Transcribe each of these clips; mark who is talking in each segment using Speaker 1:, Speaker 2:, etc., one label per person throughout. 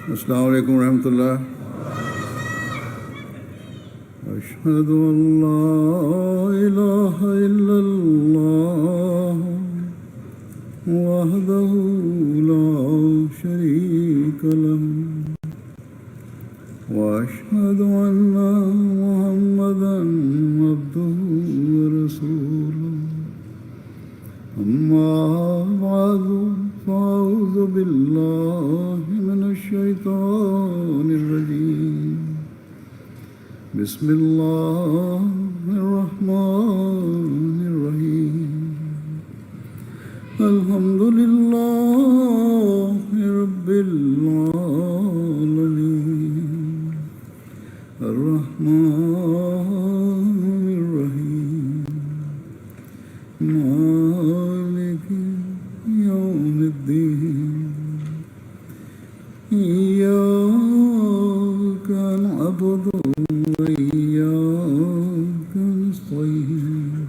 Speaker 1: अस्सलामु अलैकुम रहमतुल्लाह। अशहदु अल्ला इलाहा इल्लल्लाह वहदहु ला शरीका लहु व अशहदु अन्ना मुहम्मदन अब्दुहु व रसूलुहु। अम्मा बअदु फ़अऊज़ु बिल्लाहि मिनश शैतानिर रजीम। बिस्मिल्लाहिर रहमानिर रहीम। अल्हम्दुलिल्लाहि रब्बिल आलमीन अर्रहमानिर रहीम मालिकि यौमिद्दीन। इय्याका नअबुदु व इय्याका नस्तईन।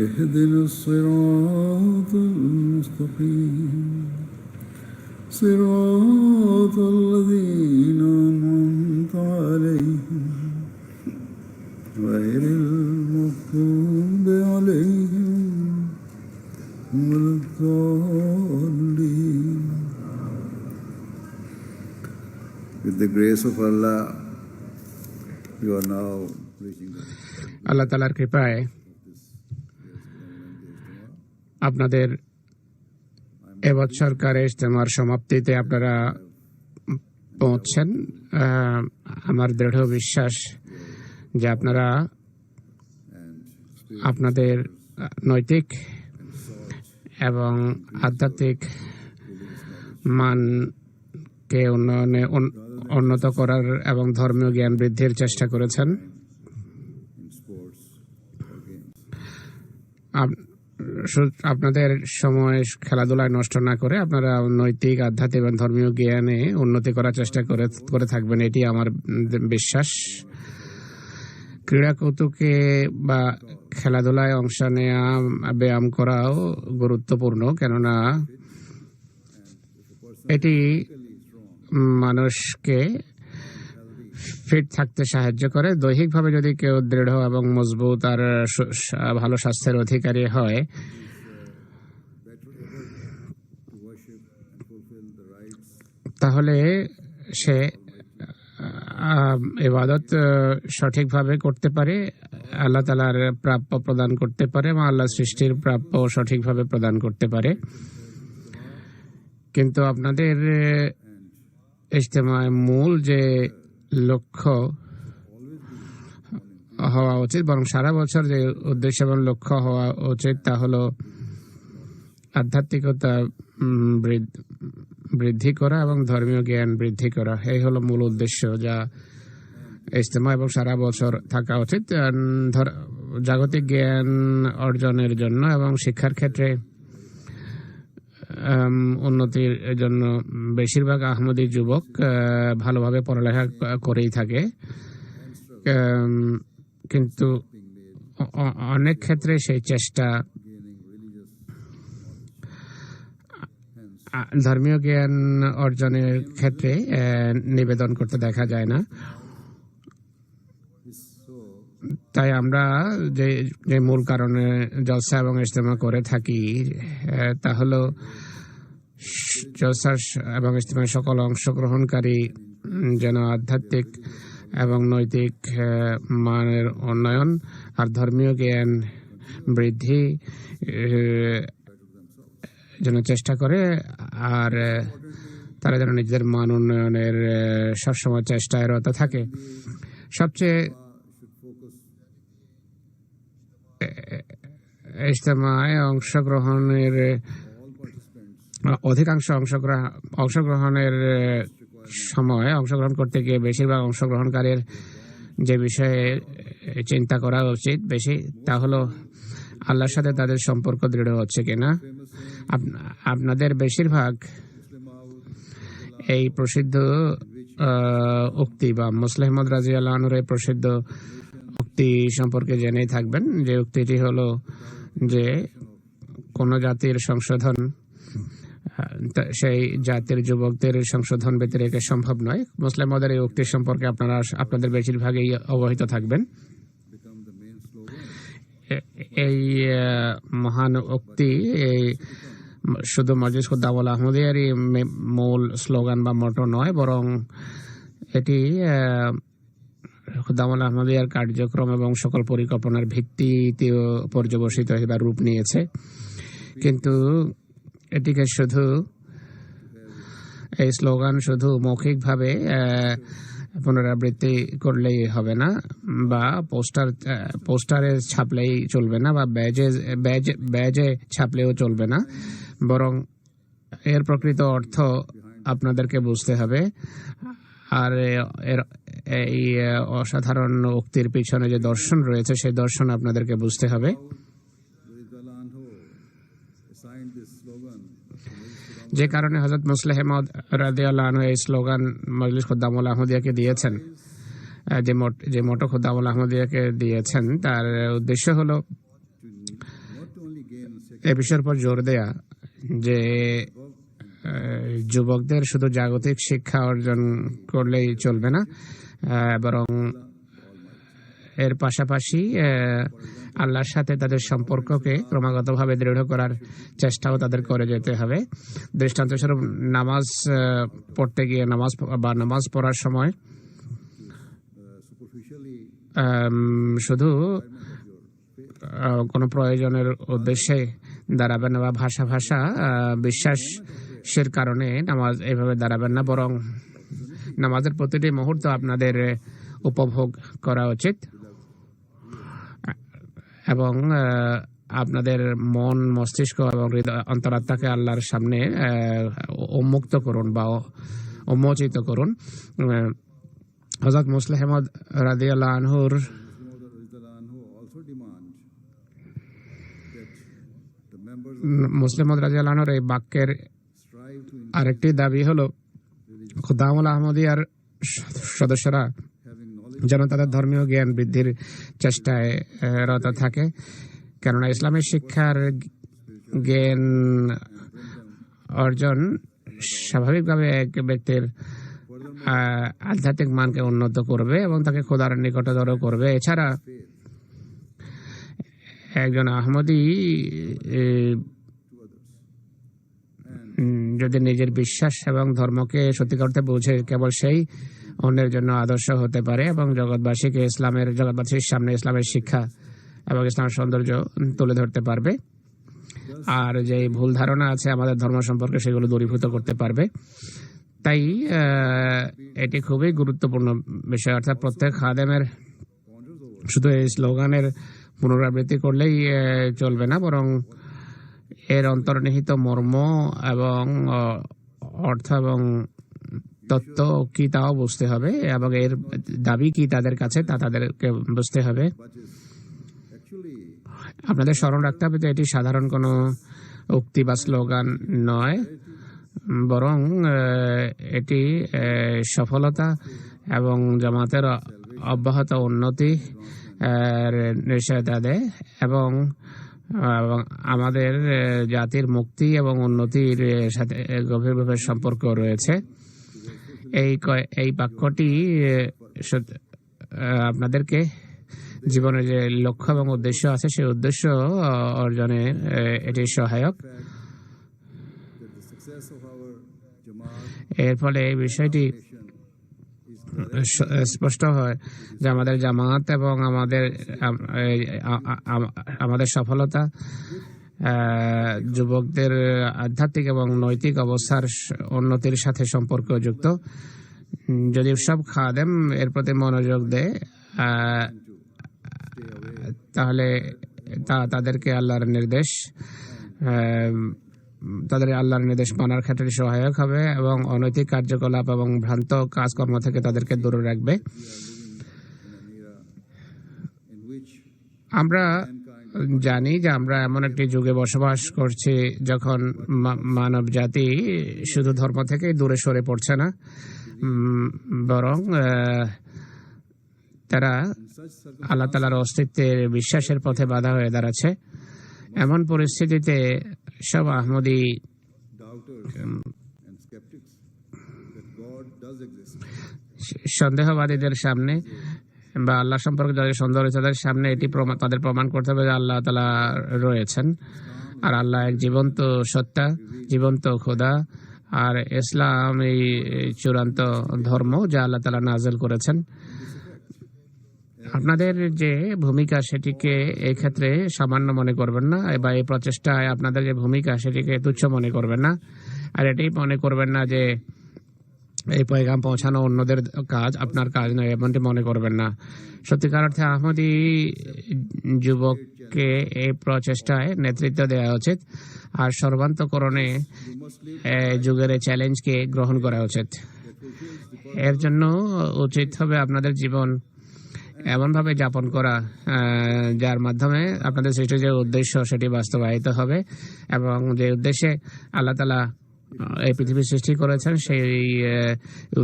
Speaker 1: इहदिनस सिरातल मुस्तक़ीम सिरातल लज़ीना अनअमता अलैहिम गैरिल मग़्दूबि अलैहिम वलद्दाल्लीन। With the grace of Allah, you are now reaching the
Speaker 2: আল্লাহ তাআলার কৃপায় আপনাদের এবছরকার ইজতেমার সমাপ্তিতে আপনারা পৌঁছছেন। আমার দৃঢ় বিশ্বাস যে আপনারা আপনাদের নৈতিক এবং আধ্যাত্মিক মানকে উন্নত করার এবং ধর্মীয় জ্ঞান বৃদ্ধির চেষ্টা করেছেন। আপনাদের সময় খেলাধুলায় নষ্ট না করে আপনারা নৈতিক, আধ্যাত্মিক এবং ধর্মীয় জ্ঞানে উন্নতি করার চেষ্টা করে থাকবেন, এটি আমার বিশ্বাস। ক্রীড়া কৌতুকে বা খেলাধুলায় অংশ নেওয়া, ব্যায়াম করাও গুরুত্বপূর্ণ, কেননা এটি মানুষকে ফিট থাকতে সাহায্য করে। দৈহিকভাবে যদি কেউ দৃঢ় এবং মজবুত আর ভালো স্বাস্থ্যের অধিকারী হয়, তাহলে সে ইবাদত সঠিকভাবে করতে পারে, আল্লাহ তাআলার প্রাপ্য প্রদান করতে পারে এবং আল্লাহ সৃষ্টির প্রাপ্য সঠিকভাবে প্রদান করতে পারে। কিন্তু আপনাদের ইজতেমায় মূল যে লক্ষ্য হওয়া উচিত, বরং সারা বছর যে উদ্দেশ্য এবং লক্ষ্য হওয়া উচিত, তা হলো আধ্যাত্মিকতা বৃদ্ধি করা এবং ধর্মীয় জ্ঞান বৃদ্ধি করা। এই হলো মূল উদ্দেশ্য যা ইজতেমা এবং সারা বছর থাকা উচিত। জাগতিক জ্ঞান অর্জনের জন্য এবং শিক্ষার ক্ষেত্রে উন্নতির জন্য বেশিরভাগ আহমদী যুবক ভালোভাবে পড়ালেখা করেই থাকে, কিন্তু অনেক ক্ষেত্রে সেই চেষ্টা ধর্মীয় জ্ঞান অর্জনের ক্ষেত্রে নিবেদন করতে দেখা যায় না। তাই আমরা যে মূল কারণে জলসা এবং ইজতেমা করে থাকি তা হলো জলসা এবং ইজতেমার সকল অংশগ্রহণকারী যেন আধ্যাত্মিক এবং নৈতিক মানের উন্নয়ন আর ধর্মীয় জ্ঞান বৃদ্ধি যেন চেষ্টা করে, আর তারা যেন নিজেদের মান উন্নয়নের সবসময় চেষ্টায় রত থাকে। সবচেয়ে ইজতেমায় অংশগ্রহণের অধিকাংশ অংশগ্রহণের সময় অংশগ্রহণ করতে গিয়ে বেশিরভাগ অংশগ্রহণকারীর যে বিষয়ে চিন্তা করা উচিত বেশি, তা হলো আল্লাহর সাথে তাদের সম্পর্ক দৃঢ় হচ্ছে কিনা। আপনাদের বেশিরভাগ এই প্রসিদ্ধ উক্তি বা মুসলিম রাদিয়াল্লাহু আনহুর এই প্রসিদ্ধ উক্তি সম্পর্কে জেনেই থাকবেন, যে উক্তিটি হলো যে কোন জাতির সংশোধন সেই জাতির যুবকদের সংশোধন ব্যতীত রেখে সম্ভব নয়। মুসলিম মদের এই উক্তি সম্পর্কে আপনাদের বেশিরভাগই অবহিত থাকবেন।
Speaker 1: become the main slogan.
Speaker 2: এই মহান উক্তি শুধু মজলিস খুদ্দামুল আহমদিয়ারই মূল স্লোগান বা মোটো নয়, বরং এটি খুদ্দামুল আহমদিয়ার কার্যক্রম এবং সকল পরিকল্পনার ভিত্তিতেও পর্যবসিত বা রূপ নিয়েছে। কিন্তু এটিকে শুধু এই স্লোগান শুধু মৌখিকভাবে পুনরাবৃত্তি করলেই হবে না, বা পোস্টারে ছাপলেই চলবে না, বা ব্যাজে ছাপলেও চলবে না, বরং এর প্রকৃত অর্থ আপনাদেরকে বুঝতে হবে। আর এর এই অসাধারণ উক্তির পিছনে যে দর্শন রয়েছে সেই দর্শন আপনাদেরকে বুঝতে হবে।
Speaker 1: Assigned this slogan
Speaker 2: যে কারণে হযরত মুসলিম মাউদ রাদিয়াল্লাহু আনহু এই স্লোগান মজলিস খুদ্দামুল আহমদিয়াকে দিয়েছেন, যে মোটো খুদ্দামুল আহমদিয়াকে দিয়েছেন, তার উদ্দেশ্য হলো
Speaker 1: not only gain
Speaker 2: এ বিষয়ের উপর জোর দেয়া যে যুবকদের শুধু জাগতিক শিক্ষা অর্জন করলেই চলবে না, বরং এর পাশাপাশি আল্লাহর সাথে তাদের সম্পর্ককে ক্রমাগতভাবে দৃঢ় করার চেষ্টাও তাদের করে যেতে হবে। দৃষ্টান্তস্বরূপ নামাজ পড়তে গিয়ে নামাজ পড়ার সময়
Speaker 1: superficially
Speaker 2: শুধু কোনো প্রয়োজনের উদ্দেশ্যে দাঁড়াবেন না, বা ভাষা বিশ্বাসের কারণে নামাজ এইভাবে দাঁড়াবেন না, বরং নামাজের প্রতিটি মুহূর্ত আপনাদের উপভোগ করা উচিত এবং আপনাদের মন, মস্তিষ্ক এবং অন্তরাত্মাকে আল্লাহর সামনে উন্মুক্ত করুন বা উন্মোচিত করুন। হযরত মুসলিম মাউদ রাদিয়াল্লাহু আনহুর
Speaker 1: also demand that the members
Speaker 2: মুসলিম মাউদ রাদিয়াল্লাহু আনহুর এই বাক্যের
Speaker 1: strive to
Speaker 2: আরেকটি দাবি হলো খুদ্দামুল আহমদিয়ার সদস্যরা
Speaker 1: having knowledge
Speaker 2: যেন তাদের ধর্মীয় জ্ঞান বৃদ্ধির চেষ্টায় রত থাকে, কেননা ইসলামের শিক্ষার জ্ঞান অর্জন স্বাভাবিকভাবে এক ব্যক্তির আধ্যাত্মিক মানকে উন্নত করবে এবং তাকে খোদার নিকটতর করবে। এছাড়া একজন আহমদী যদি নিজের বিশ্বাস এবং ধর্মকে সত্যিকার অর্থে বুঝে, কেবল সেই অন্যের জন্য আদর্শ হতে পারে এবং জগৎবাসীর সামনে ইসলামের শিক্ষা এবং ইসলামের সৌন্দর্য তুলে ধরতে পারবে, আর যে ভুল ধারণা আছে আমাদের ধর্ম সম্পর্কে সেগুলো দূরীভূত করতে পারবে। তাই এটি খুবই গুরুত্বপূর্ণ বিষয়, অর্থাৎ প্রত্যেক খাদেমের শুধু এই স্লোগানের পুনরাবৃত্তি করলেই চলবে না, বরং এর অন্তর্নিহিত মর্ম এবং অর্থ এবং তত্ত্ব কি তাও বুঝতে হবে, এবং এর দাবি কি তাদের কাছে তা তাদেরকে বুঝতে হবে। আপনাদের স্মরণ রাখতে হবে যে এটি সাধারণ কোনো উক্তি বা স্লোগান নয়, বরং এটি সফলতা এবং জামাতের অব্যাহত উন্নতি নিশ্চয়তা দেয় এবং আমাদের জাতির মুক্তি এবং উন্নতির সাথে গভীরভাবে সম্পর্ক রয়েছে। এই বাক্যটি আপনাদেরকে জীবনের যে লক্ষ্য এবং উদ্দেশ্য আছে সেই উদ্দেশ্য অর্জনে এটি সহায়ক। এর ফলে এই বিষয়টি স্পষ্ট হয় যে আমাদের জামাত এবং আমাদের সফলতা যুবকদের আধ্যাত্মিক এবং নৈতিক অবস্থার উন্নতির সাথে সম্পর্কযুক্ত। যদি সব খাদেম এর প্রতি মনোযোগ দেয় তাহলে তাদেরকে আল্লাহর নির্দেশ মানার ক্ষেত্রে সহায়ক হবে এবং অনৈতিক কার্যকলাপ এবং ভ্রান্ত কাজকর্ম থেকে তাদেরকে দূরে রাখবে। আমরা জানি যে আমরা এমন একটি যুগে বসবাস করছি যখন মানব জাতি শুধু ধর্ম থেকে দূরে সরে পড়ছে না, বরং তারা আল্লাহ তাআলার অস্তিত্বের বিশ্বাসের পথে বাধা হয়ে দাঁড়াচ্ছে। এমন পরিস্থিতিতে সব Ahmadi
Speaker 1: doubters and skeptics that God does exist.
Speaker 2: সন্দেহবাদীদের সামনে বা আল্লাহ সম্পর্কে যাদের সন্দেহ রয়েছে তাদের সামনে এটি তাদের প্রমাণ করতে হবে যে আল্লাহ তাআলা রয়েছেন আর আল্লাহ এক জীবন্ত সত্তা, জীবন্ত খোদা। আর ইসলাম এই চূড়ান্ত ধর্ম যা আল্লাহ তাআলা নাযিল করেছেন। আপনাদের যে ভূমিকা সেটিকে এই ক্ষেত্রে সামান্য মনে করবেন না, বা এই প্রচেষ্টায় আপনাদের যে ভূমিকা সেটিকে তুচ্ছ মনে করবেন না। আর এটাই মনে করবেন না যে এই পয়গাম পৌঁছানো অন্যদের কাজ, আপনার কাজ নয়, এমনটি মনে করবেন না। সত্যিকার অর্থে আহমদী যুবককে এই প্রচেষ্টায় নেতৃত্ব দেওয়া উচিত আর সর্বান্তকরণে যুগের এই চ্যালেঞ্জকে গ্রহণ করা উচিত। এর জন্য উচিত হবে আপনাদের জীবন এমনভাবে যাপন করা যার মাধ্যমে আপনাদের সৃষ্টির যে উদ্দেশ্য সেটি বাস্তবায়িত হবে এবং যে উদ্দেশ্যে আল্লাহ তাআলা এই পৃথিবী সৃষ্টি করেছেন সেই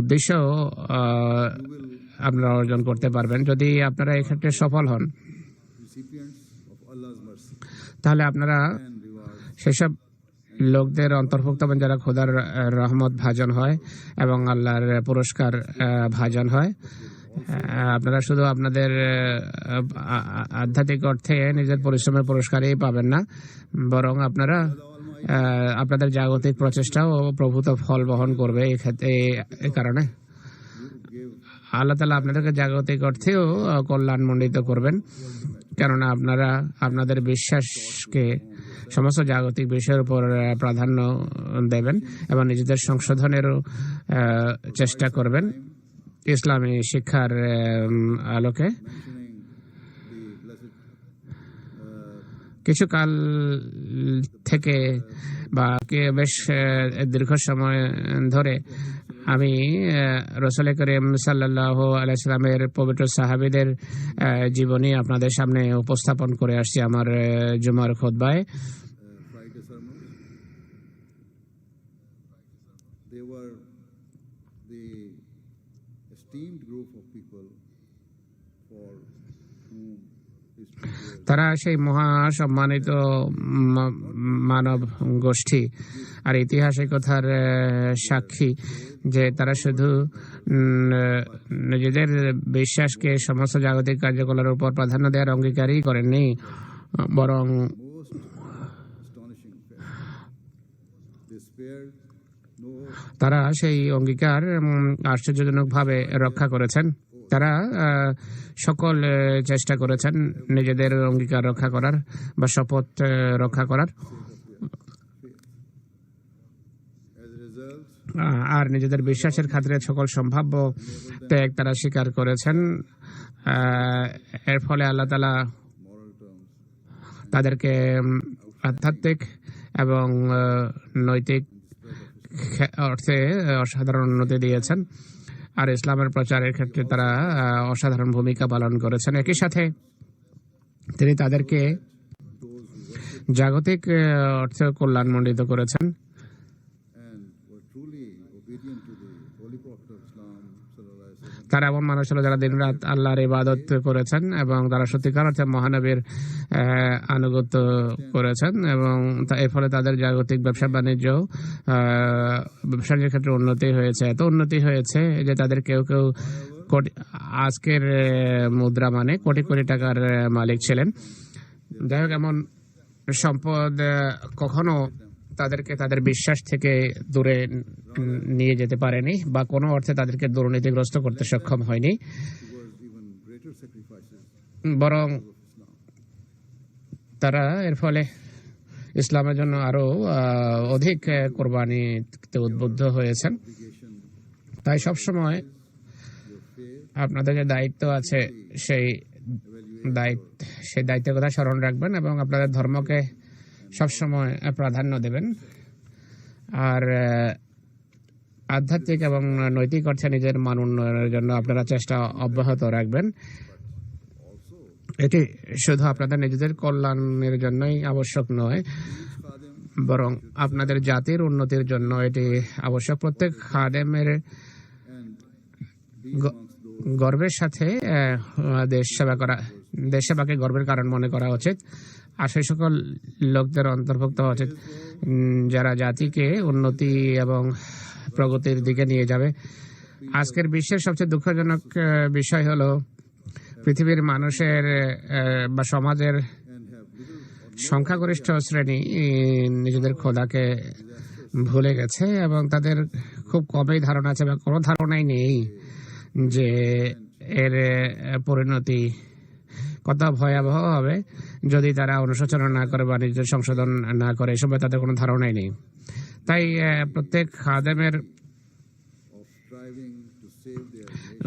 Speaker 2: উদ্দেশ্য আপনারা অর্জন করতে পারবেন। যদি আপনারা এক্ষেত্রে সফল হন তাহলে আপনারা সেসব লোকদের অন্তর্ভুক্ত হবেন যারা খোদার রহমত ভাজন হয় এবং আল্লাহর পুরস্কার ভাজন হয়। আপনারা শুধু আপনাদের আধ্যাত্মিক অর্থে নিজের পরিশ্রমের পুরস্কারই পাবেন না, বরং আপনারা আপনাদের জাগতিক প্রচেষ্টাও প্রভূত ফল বহন করবে। এই কারণে আল্লাহ তাআলা আপনাদেরকে জাগতিক অর্থেও কল্যাণমণ্ডিত করবেন, কেননা আপনারা আপনাদের বিশ্বাসকে সমস্ত জাগতিক বিষয়ের উপর প্রাধান্য দেবেন এবং নিজেদের সংশোধনেরও চেষ্টা করবেন ইসলামী শিক্ষার আলোকে। কিছুকাল থেকে বা বেশ দীর্ঘ সময় ধরে আমি রাসূল করিম সাল্লাল্লাহু আলাইহি সাল্লামের পবিত্র সাহাবীদের জীবনী আপনাদের সামনে উপস্থাপন করে আসছি আমার জুমার খুতবায়। তারা সেই মহা সম্মানিত মানব গোষ্ঠী আর ইতিহাসিকতার সাক্ষী যে তারা শুধু নিজেদের বিশ্বাসকে সমস্ত জাগতিক কার্যকলাপের উপর প্রাধান্য দেওয়ার অঙ্গীকারই করেননি, বরং তারা সেই অঙ্গীকার আশ্চর্যজনকভাবে রক্ষা করেছেন। তারা সকল চেষ্টা করেছেন নিজেদের অঙ্গীকার রক্ষা করার বা শপথ রক্ষা করার, আর নিজেদের বিশ্বাসের খাতিরে সকল সম্ভাব্য ত্যাগ তারা স্বীকার করেছেন। এর ফলে আল্লাহ তাআলা তাদেরকে আধ্যাত্মিক এবং নৈতিক অর্থে অসাধারণ উন্নতি দিয়েছেন আর ইসলামের প্রচারের ক্ষেত্রে তারা অসাধারণ ভূমিকা পালন করেছেন। একই সাথে তিনি তাদেরকে জাগতিক অর্থে কল্যাণমণ্ডিত করেছেন। তারা এমন মানুষ ছিল যারা দিনরাত আল্লাহর ইবাদত করেছেন এবং তারা সত্যিকার অর্থে মহানবীর আনুগত্য করেছেন এবং এর ফলে তাদের জাগতিক ব্যবসা বাণিজ্যের ক্ষেত্রে উন্নতি হয়েছে। এত উন্নতি হয়েছে যে তাদের কেউ কেউ আজকের মুদ্রা মানে কোটি কোটি টাকার মালিক ছিলেন। যাই হোক, এমন সম্পদ কখনো তাদেরকে তাদের বিশ্বাস থেকে দূরে নিয়ে যেতে পারেনি বা কোনো অর্থে তাদেরকে দুর্নীতিগ্রস্ত করতে সক্ষম হয়নি, বরং তারা এর ফলে ইসলামের জন্য আরো অধিক কোরবানিতে উদ্বুদ্ধ হয়েছেন। তাই সবসময় আপনাদের যে দায়িত্ব আছে সেই দায়িত্বের কথা স্মরণ রাখবেন এবং আপনাদের ধর্মকে সবসময় প্রাধান্য দেবেন আর আধ্যাত্মিক এবং নৈতিক অর্থে নিজের মান উন্নয়নের জন্য আপনারা চেষ্টা অব্যাহত রাখবেন। এটি শুধু আপনাদের নিজেদের কল্যাণের জন্যই আবশ্যক নয়, বরং আপনাদের জাতির উন্নতির জন্য এটি আবশ্যক। প্রত্যেক খাদেমের গর্বের সাথে দেশ সেবা করা দেশ সেবাকে গর্বের কারণ মনে করা উচিত, আর সেই সকল লোকদের অন্তর্ভুক্ত হওয়া উচিত যারা জাতিকে উন্নতি এবং প্রগতির দিকে নিয়ে যাবে। আজকের বিশ্বের সবচেয়ে দুঃখজনক বিষয় হলো পৃথিবীর মানুষের বা সমাজের সংখ্যাগরিষ্ঠ শ্রেণী নিজেদের খোদাকে ভুলে গেছে এবং তাদের খুব কমই ধারণা আছে বা কোনো ধারণাই নেই যে এর পরিণতি কত ভয়াবহ হবে যদি তারা অনুশোচনা না করে বা নিজেদের সংশোধন না করে, এসব তাদের কোনো ধারণাই নেই। তাই প্রত্যেক খাদেমের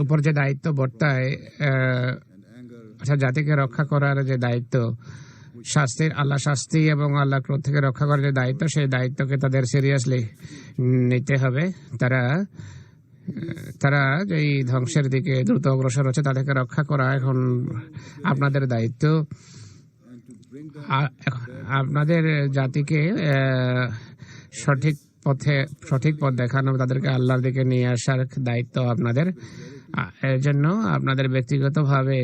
Speaker 2: উপর যে দায়িত্ব বর্তায়, জাতিকে রক্ষা করার যে দায়িত্ব, আল্লাহ শাস্তি এবং আল্লাহ ক্রোধ থেকে রক্ষা করার যে দায়িত্ব, সেই দায়িত্বকে তাদের সিরিয়াসলি নিতে হবে। তারা এই ধ্বংসের দিকে দ্রুত অগ্রসর হচ্ছে, তাদেরকে রক্ষা করা এখন আপনাদের দায়িত্ব। আপনাদের জাতিকে সঠিক পথ দেখানো, তাদেরকে আল্লাহর দিকে নিয়ে আসার দায়িত্ব আপনাদের। এর জন্য আপনাদের ব্যক্তিগতভাবে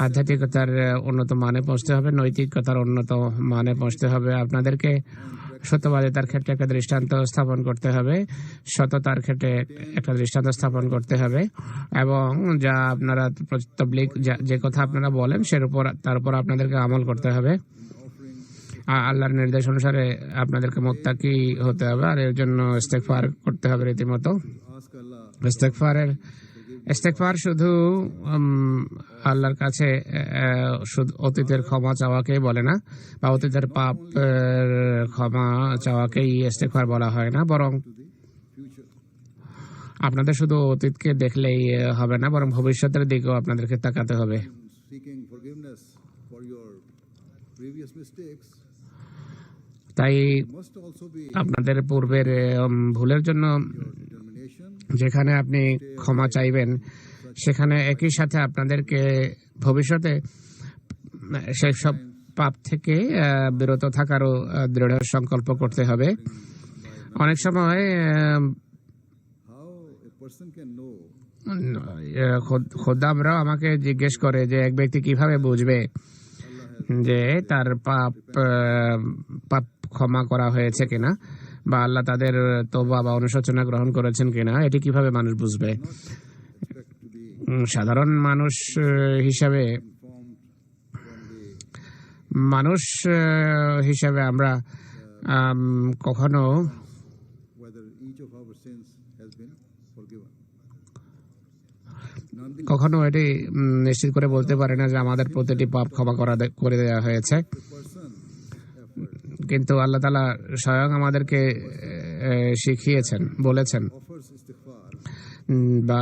Speaker 2: আধ্যাত্মিকতার উন্নত মানে পৌঁছতে হবে, নৈতিকতার উন্নত মানে পৌঁছতে হবে। আপনাদেরকে সত্যবাদিতার ক্ষেত্রে একটা দৃষ্টান্ত স্থাপন করতে হবে, সততার ক্ষেত্রে একটা দৃষ্টান্ত স্থাপন করতে হবে, এবং যা আপনারা তাবলীগ যে কথা আপনারা বলেন তার উপর আপনাদেরকে আমল করতে হবে। আল্লাহর নির্দেশ অনুসারে আপনাদেরকে মুত্তাকি হতে হবে, আর এর জন্য ইস্তেগফার করতে হবে রীতিমতো। ইস্তেগফার শুধু আল্লাহর কাছে শুধু অতীতের ক্ষমা চাওয়াকেই বলে না, বা অতীতের পাপ ক্ষমা চাওয়াকেই ইস্তেগফার বলা হয় না, বরং আপনাদের শুধু অতীতকে দেখলেই হবে না, বরং ভবিষ্যতের দিকেও আপনাদেরকে তাকাতে হবে। তাই আপনাদের পূর্বের ভুলের জন্য যেখানে আপনি ক্ষমা চাইবেন, সেখানে একই সাথে আপনাদেরকে ভবিষ্যতে সেই সব পাপ থেকে বিরত থাকারও দৃঢ় সংকল্প করতে হবে। অনেক সময় খোদামরাও আমাকে জিজ্ঞেস করে যে এক ব্যক্তি কিভাবে বুঝবে যে তার পাপ ক্ষমা করা হয়েছে কিনা, বা আল্লাহ তাদের তওবা বা অনুশোচনা গ্রহণ করেছেন কিনা, এটি কিভাবে মানুষ বুঝবে? সাধারণ মানুষ হিসাবে আমরা কখনো এটি নিশ্চিত করে বলতে পারি না যে আমাদের প্রতিটি পাপ ক্ষমা করে দেওয়া হয়েছে, কিন্তু আল্লাহ তাআলা স্বয়ং আমাদেরকে শিখিয়েছেন, বলেছেন বা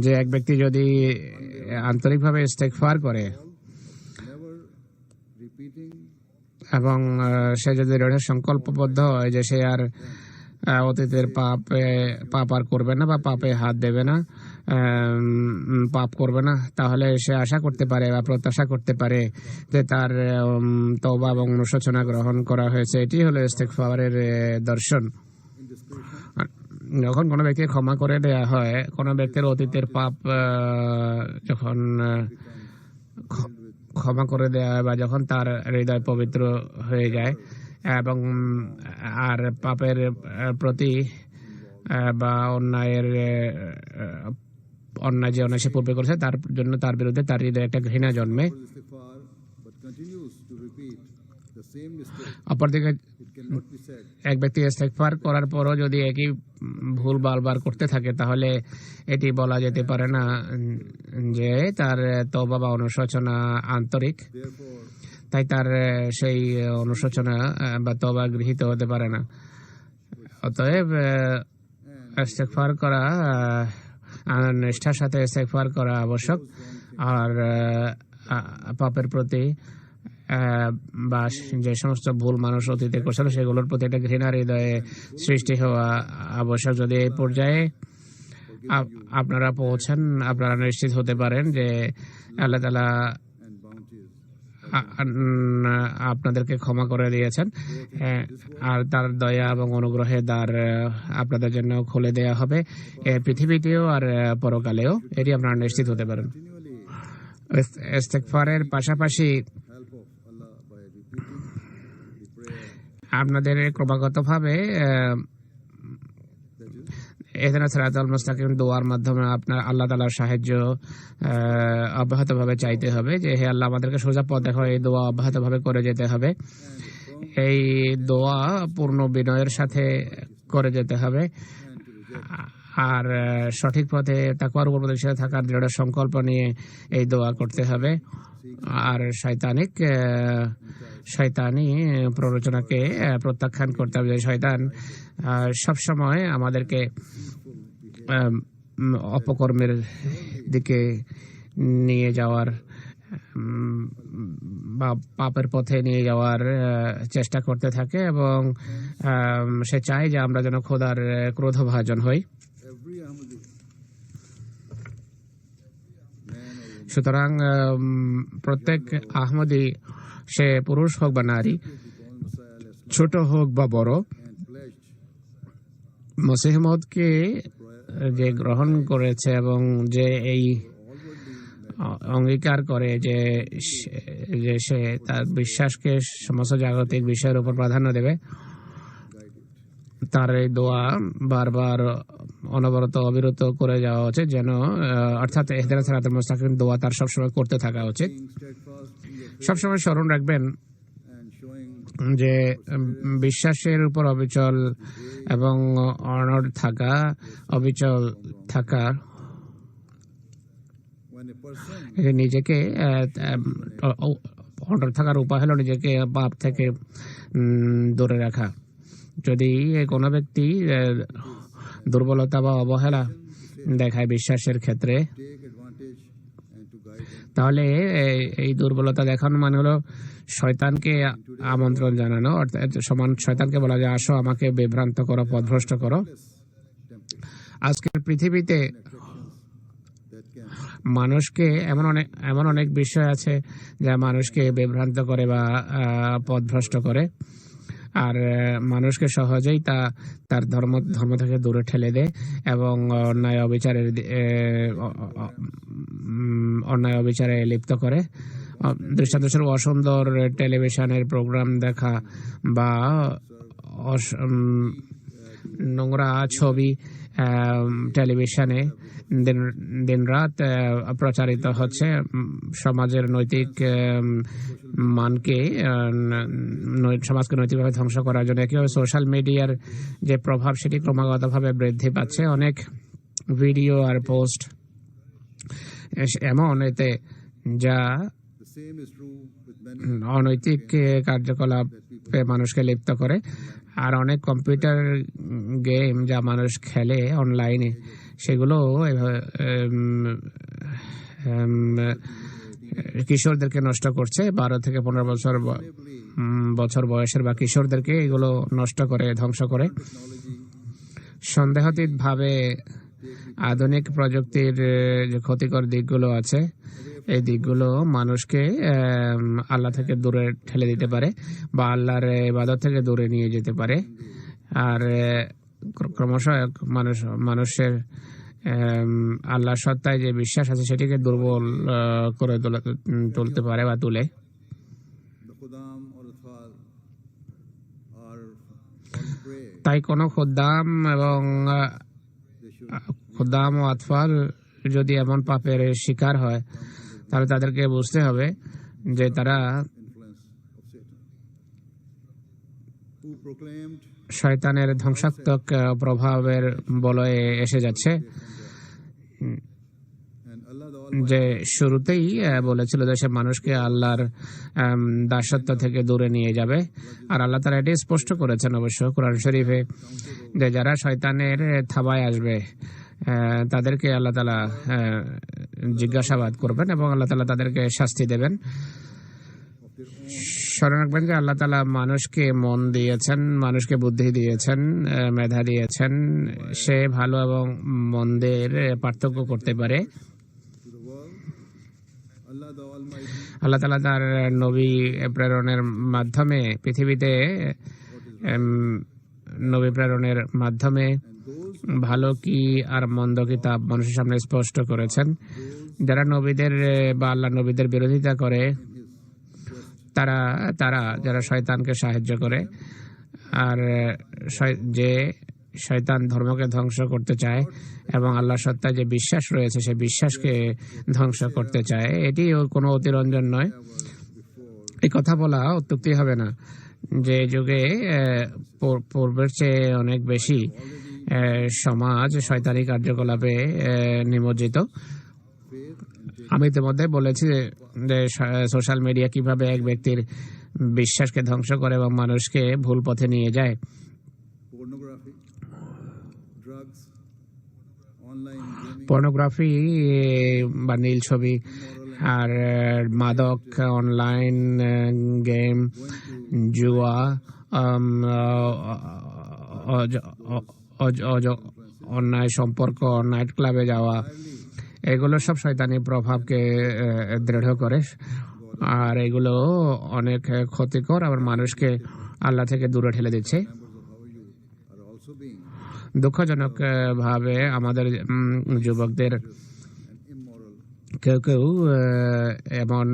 Speaker 2: যে এক ব্যক্তি যদি আন্তরিকভাবে ইস্তেগফার করে এবং সে যদি দৃঢ় সংকল্পবদ্ধ হয় যে সে আর অতীতের পাপ আর করবে না বা পাপে হাত দেবে না, পাপ করবে না, তাহলে সে আশা করতে পারে বা প্রত্যাশা করতে পারে যে তার তওবা এবং অনুশোচনা গ্রহণ করা হয়েছে। এটি হলো ইস্তেগফারের দর্শন। যখন কোনো ব্যক্তিকে ক্ষমা করে দেয়া হয়, কোনো ব্যক্তির অতীতের পাপ যখন ক্ষমা করে দেয়া হয় বা যখন তার হৃদয় পবিত্র হয়ে যায় এবং আর পাপের প্রতি বা অন্যায় যে অন্যায় সে পূর্বে করেছে তার জন্য তার বিরুদ্ধে তার হৃদয়ে একটা ঘৃণা জন্মে। অপরদিকে এক ব্যক্তি ইস্তেগফার করার পরও যদি একই ভুল বারবার করতে থাকে, তাহলে এটি বলা যেতে পারে না যে তার তওবা বা অনুশোচনা আন্তরিক, তাই তার সেই অনুশোচনা বা তওবা গৃহীত হতে পারে না। অতএব ইস্তেগফার করা, নিষ্ঠার সাথে ইস্তেগফার করা আবশ্যক, আর পাপের প্রতি বা যে সমস্ত ভুল মানুষ অতীতে করছিল সেগুলোর প্রতি একটা ঘৃণার হৃদয়ে সৃষ্টি হওয়া আবশ্যক। যদি এই পর্যায়ে আপনারা পৌঁছান, আপনারা নিশ্চিত হতে পারেন যে আল্লাহ তাআলা আপনাদেরকে ক্ষমা করে দিয়েছেন, আর তার দয়া এবং অনুগ্রহের দ্বার আপনাদের জন্য খুলে দেয়া হবে পৃথিবীতেও আর পরকালেও, এটি আপনারা নিশ্চিত হতে পারেন। ইস্তেগফারের পাশাপাশি
Speaker 1: help of Allah by repeating the prayer
Speaker 2: আপনাদের ক্রমাগতভাবে
Speaker 1: that is
Speaker 2: ইহদিনাস সিরাতাল মুস্তাকিম দোয়ার মাধ্যমে আপনার আল্লাহ তাআলার সাহায্য অব্যাহতভাবে চাইতে হবে, যে হে আল্লাহ আমাদেরকে সোজা পথ দেখাও। এই দোয়া অব্যাহতভাবে করে যেতে হবে। এই দোয়া পূর্ণ বিনয়ের সাথে করে যেতে হবে। আর সঠিক পথে তাকওয়ার উপর প্রতিষ্ঠিত থাকার দৃঢ় সংকল্প নিয়ে এই দোয়া করতে হবে। আর শয়তানি প্ররোচনাকে প্রত্যাখ্যান করতে হবে। শয়তান সবসময় আমাদেরকে অপকর্মের দিকে নিয়ে যাওয়ার বা পাপের পথে নিয়ে যাওয়ার চেষ্টা করতে থাকে, এবং সে চায় যে আমরা যেন খোদার ক্রোধভাজন হই।
Speaker 1: every Ahmadi
Speaker 2: সুতরাং প্রত্যেক আহমদী, সে পুরুষ হোক বা নারী, ছোট হোক বা বড়,
Speaker 1: and pledged
Speaker 2: মসিহ মউদকে যে গ্রহণ করেছে এবং যে এই অঙ্গীকার করে যে সে তার বিশ্বাসকে সমস্ত জাগতিক বিষয়ের উপর প্রাধান্য দেবে, তার এই দোয়া বারবার অনবরত অবিরত করে যাওয়া উচিত, যেন অর্থাৎ ইহদিনাস সিরাতাল মুস্তাকিম দোয়া তার সবসময় করতে থাকা উচিত।
Speaker 1: being steadfast in the
Speaker 2: সবসময় স্মরণ রাখবেন
Speaker 1: and showing
Speaker 2: যে বিশ্বাসের উপর অবিচল এবং অনড় থাকা, অবিচল থাকা
Speaker 1: when a person
Speaker 2: নিজেকে অনড় থাকার উপায় হলো নিজেকে পাপ থেকে দূরে রাখা। যদি কোনো ব্যক্তি দুর্বলতা বা অবহেলা দেখায় বিশ্বাসের ক্ষেত্রে,
Speaker 1: take advantage and to guide them
Speaker 2: তাহলে এই দুর্বলতা দেখানো মানে হলো শয়তানকে আমন্ত্রণ জানানো, অর্থাৎ সমান শয়তানকে বলা যায় আসো আমাকে বিভ্রান্ত করো, পথভ্রষ্ট করো। আজকের পৃথিবীতে
Speaker 1: that can
Speaker 2: মানুষকে এমন অনেক বিষয় আছে যা মানুষকে বিভ্রান্ত করে বা পথভ্রষ্ট করে, আর মানুষকে সহজেই তার ধর্ম থেকে দূরে ঠেলে দেয় এবং অন্যায় অবিচারে লিপ্ত করে। দৃষ্টান্তস্বরূপ অসুন্দর টেলিভিশনের প্রোগ্রাম দেখা বা নোংরা ছবি টেলিভিশনে দিনরাত প্রচারিত হচ্ছে, সমাজের নৈতিক মানকে সমাজকে নৈতিকভাবে ধ্বংস করার জন্য। একইভাবে সোশ্যাল মিডিয়ার যে প্রভাব সেটি ক্রমাগতভাবে বৃদ্ধি পাচ্ছে। অনেক ভিডিও আর পোস্ট এমন এতে যা
Speaker 1: the same is true with many
Speaker 2: অনৈতিক কার্যকলাপে মানুষকে লিপ্ত করে। আর অনেক কম্পিউটার গেম যা মানুষ খেলে অনলাইনে, সেগুলো কিশোরদেরকে নষ্ট করছে। 12 থেকে 15 বছর বয়সের বা কিশোরদেরকে এগুলো নষ্ট করে, ধ্বংস করে। সন্দেহাতীত ভাবে আধুনিক প্রযুক্তির যে ক্ষতিকর দিকগুলো আছে, এই দিকগুলো মানুষকে আল্লাহ থেকে দূরে ঠেলে দিতে পারে বা আল্লাহর ইবাদত থেকে দূরে নিয়ে যেতে পারে। আর ক্রমশ মানুষের আল্লাহ সত্তায় যে বিশ্বাস আছে সেটিকে দুর্বল করে তুলতে পারে বা তুলে।
Speaker 1: the Khuddam or Athwal are on prey.
Speaker 2: তাই কোনো খুদ্দাম
Speaker 1: They should
Speaker 2: ও আতফাল যদি এমন পাপের শিকার হয়, তাহলে তাদেরকে বুঝতে হবে যে তারা
Speaker 1: influence of Satan, who proclaimed
Speaker 2: শয়তানের ধ্বংসাত্মক প্রভাবের বলয়ে এসে যাচ্ছে,
Speaker 1: and Allah the Almighty
Speaker 2: যে শুরুতেই বলেছিল যে সে মানুষকে আল্লাহর দাসত্ব থেকে দূরে নিয়ে যাবে। আর আল্লাহ তাআলা এটি স্পষ্ট করেছেন অবশ্য কোরআন শরীফে, যে যারা শয়তানের থাবায় আসবে তাদেরকে আল্লাহ তাআলা জিজ্ঞাসাবাদ করবেন এবং আল্লাহ তাআলা তাদেরকে শাস্তি দেবেন। স্মরণ রাখবেন যে আল্লাহ তাআলা মানুষকে মন দিয়েছেন, মানুষকে বুদ্ধি দিয়েছেন, মেধা দিয়েছেন। সে ভালো এবং মন্দের পার্থক্য করতে পারে।
Speaker 1: to the world. Allah the Almighty
Speaker 2: আল্লাহ তাআলা তার নবী প্রেরণের মাধ্যমে পৃথিবীতে নবী প্রেরণের মাধ্যমে ভালো কি আর মন্দ কি তা মানুষের সামনে স্পষ্ট করেছেন। যারা নবীদের বা আল্লাহ নবীদের বিরোধিতা করে তারা তারা যারা শয়তানকে সাহায্য করে, আর যে শয়তান ধর্মকে ধ্বংস করতে চায় এবং আল্লাহ সত্তায় যে বিশ্বাস রয়েছে সেই বিশ্বাসকে ধ্বংস করতে চায়, এটি কোনো অতিরঞ্জন নয়। এই কথা বলা অত্যুক্তি হবে না যে যুগে পূর্বের চেয়ে অনেক বেশি সমাজ শয়তানি কার্যকলাপে নিমজ্জিত। আমি ইতিমধ্যে বলেছি যে সোশ্যাল মিডিয়া কিভাবে এক ব্যক্তির বিশ্বাসকে ধ্বংস করে এবং মানুষকে ভুল পথে নিয়ে যায়। পর্নোগ্রাফি বা নীল ছবি আর মাদক, অনলাইন গেম, জুয়া, অন্যায় সম্পর্ক, নাইট ক্লাবে যাওয়া, এগুলো সব শয়তানি প্রভাবকে দৃঢ় করে আর এগুলো অনেক ক্ষতিকর, আবার মানুষকে আল্লাহ থেকে দূরে ঠেলে দিচ্ছে। দুঃখজনক ভাবে আমাদের যুবকদের কেউ কেউ এমন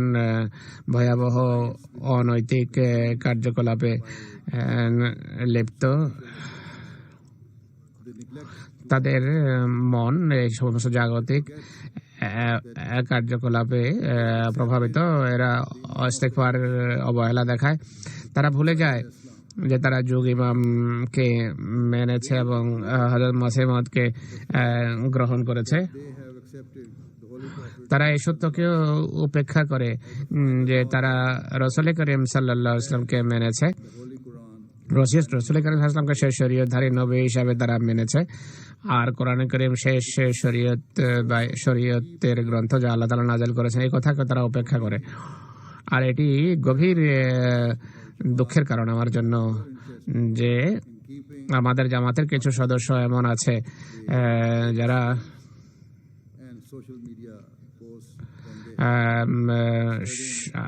Speaker 2: ভয়াবহ অনৈতিক কার্যকলাপে লিপ্ত, তাদের মন এই সমস্ত জাগতিক কার্যকলাপে প্রভাবিত। এরা ইস্তেগফার অবহেলা দেখায়। তারা ভুলে যায় যে তারা যুগ ইমামকে মেনেছে এবং হযরত মসিহ মাউদকে গ্রহণ করেছে। তারা এই সত্যকেও উপেক্ষা করে যে তারা রাসূল করিম সাল্লাল্লাহু আলাইহি ওয়াসাল্লামকে মেনেছে, রাসূল করিম সাল্লাল্লাহু আলাইহি ওয়াসাল্লামকে শেষ শরীয়তধারী নবী হিসাবে তারা মেনেছে। আর কোরআন করিম শেষ শরীয়ত বা শরীয়তের গ্রন্থ যা আল্লাহ তাআলা নাযিল করেছেন, এই কথাকে তারা উপেক্ষা করে। আর এটি গভীর দুঃখের কারণ আমার জন্য যে আমাদের জামাতের কিছু সদস্য এমন আছে যারা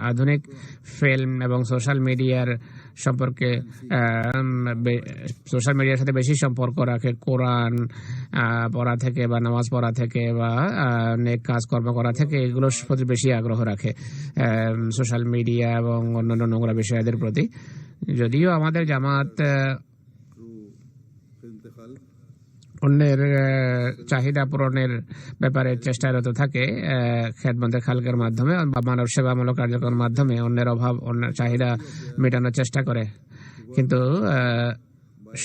Speaker 2: আধুনিক ফিল্ম এবং সোশ্যাল মিডিয়ার সম্পর্কে সোশ্যাল মিডিয়ার সাথে বেশি সম্পর্ক রাখে। কোরআন পড়া থেকে বা নামাজ পড়া থেকে বা নেক কাজ কর্ম করা থেকে এগুলোর প্রতি বেশি আগ্রহ রাখে সোশ্যাল মিডিয়া এবং অন্যান্য নোংরা বিষয়দের প্রতি। যদিও আমাদের জামাত অন্যের চাহিদা পূরণের ব্যাপারে চেষ্টারত থাকে খেদমতে খালকের মাধ্যমে বা মানব সেবামূলক কার্যক্রমের মাধ্যমে অন্যের অভাব, অন্যের চাহিদা মেটানোর চেষ্টা করে। কিন্তু